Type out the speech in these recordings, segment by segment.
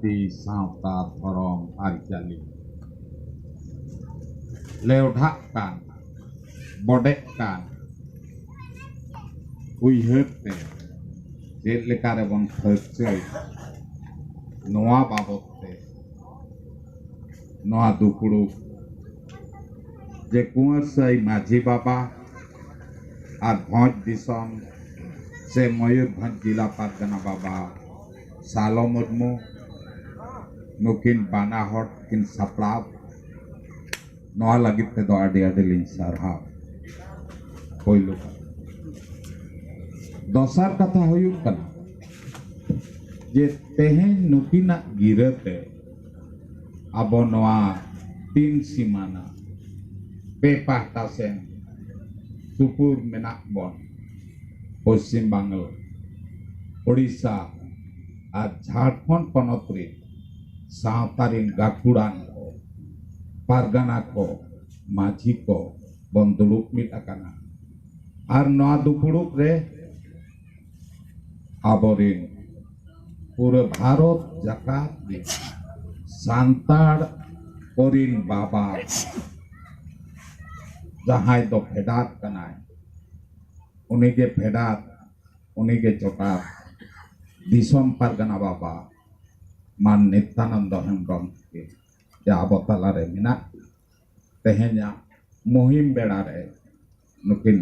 ᱞᱟᱹᱠᱛᱤ ᱥᱟᱶᱛᱟ ᱫᱷᱚᱨᱚᱢ ᱟᱹᱨᱤᱪᱟᱹᱞᱤ ᱞᱮᱣᱰᱷᱟᱜ ᱠᱟᱱ ᱵᱚᱰᱮᱜ ᱠᱟᱱ ᱩᱭᱦᱟᱹᱨ ᱛᱮ ᱪᱮᱫ ᱞᱮᱠᱟ ᱨᱮᱵᱚᱱ ᱯᱷᱟᱹᱨᱪᱟᱹᱭ ᱱᱚᱣᱟ ᱵᱟᱵᱚᱫ ᱛᱮ ᱱᱚᱣᱟ ᱫᱩᱯᱲᱩᱵ जे कुंवर साई माझी बाबा और भोज दिसम से मयूरभंज जिला पारगना बाबा सालो मुर्मू नुकिन बाना हट किन सपड़ाव नवा लगित ते दो आडे आडे लिंग सरहा पहिलो दोसर कथा हुयुक कना जे तेहेन नुकिना गिरते अबो नवा तीन सीमाना Pepahta sen Tupur Menakbon Pashchim Bangla Odisha আর ঝাড়খণ্ড পনত্রে সাঁওতারিন গাকুড়ান পারগানা को माझी को बंदुड़ुक मिट आकाना और नवा दुपुड़ुक रे आबोरिन पूरे भारत जाकात रे सांताड़ कोरिन बाबा जहां दो फेडात कनाय उन्हीं के फेडात उन्हीं के चोटात दिसम पारगना बाबा मान नित्यानंद हेम्ब्रम के जाबतला रे मिना तेहेnya मुहिम बेड़ा रे नुकिन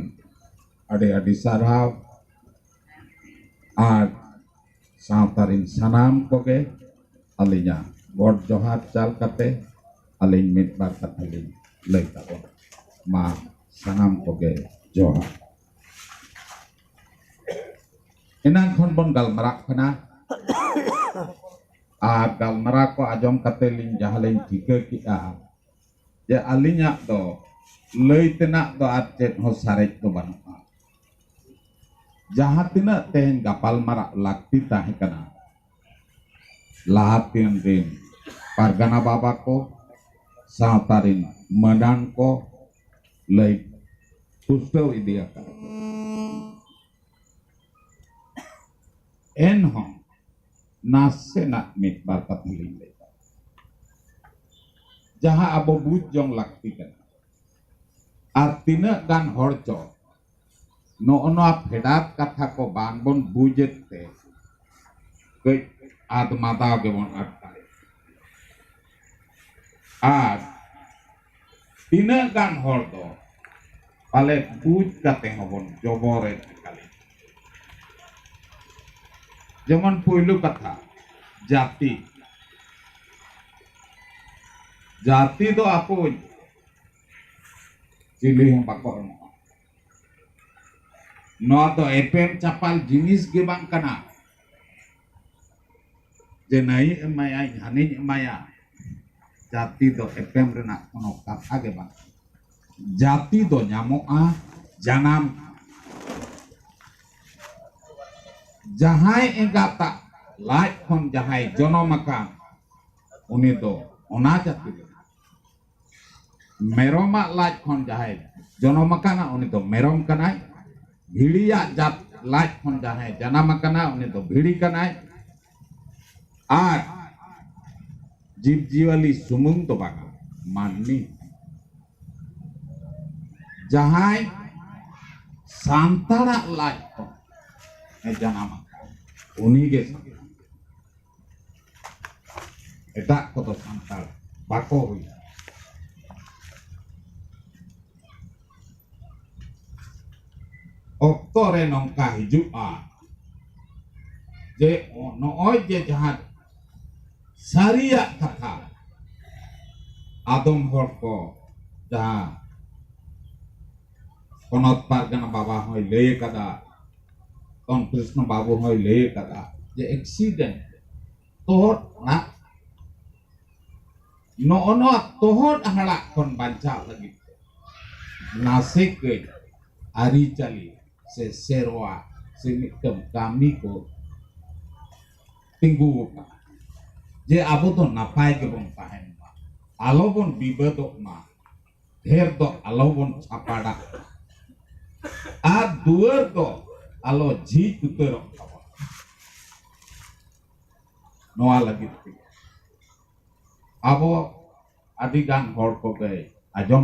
अडे अडे साराव are सावतारिन Sanam Koge Alia God जोहार चाल कते अलिन मिट बार कथलिन लई ताबो मा सनाम कोगे जोहार इना खन बन गलमरा खना आ गलमरा को आजम कते लिन जहालिन ठिका किआ जे अलिया दो लई तेना दो आर चेत हो सारेज तो बनुआ जहां तिना तेहन गपाल मरा लाक्ति ताहे कना लाहातिन दिन पारगना बाबा को सावतारिन मदान को लई पुस्तव इदिया का एन हो नासे ना मिट बार कथलिन ले जहां अब बुझ जोंग लगती कना आर तिना गान हर चो नोआ फेडात कथा को बानबन बुझेत ते कई आदमादा के बन अटकाए आर तिना गान हर दो पाले बुझ कते हबन जबरे काले जेमन पहिलो कथा जाति जाति दो आपुन चिली हम बाको नवा तो एपेम चपाल जिनिस के बांग कना जे नहीं एमाया हानि एमाया जाति दो एपेम रेना कोनो कथा के बांग जाति दो न्यामोआ जनाम जहां एगाता लाइफ खन जहां जनम का उनी दो ओना जाति मेरोमा लाइफ खन जहां जनम का उनी दो मेरोम कनाय भिड़िया जात लाइफ खन जहां जनाम कना उनी दो भिड़ी कनाय आर जीव जीवाली सुमुंग तो बागा माननी जहां सांताड़ा लाइफ खन जनाम उनी के एटा को तो सांताड़ बाको हुई ओक्तोरे नौका हिजुआ जे नोय जे जहां सारिया कथा आदम हर को जहां कनत पारगना बाबा होय लय कदा कौन कृष्ण बाबू होय लय कदा जे एक्सीडेंट तोहर ना नो तोहर हड़ा खन बांचा लगी नासे के आरी चली से सेरवा से मिकम कामी को तिंगु का जे आबो तो नापाय के बन ताहेन मा आलो बन बिबदक मा ढेर दो आलो बन छापाड़ा आ दुअर दो आलो जी उतर नोआ लगी abo adi gan hor ko ge ajom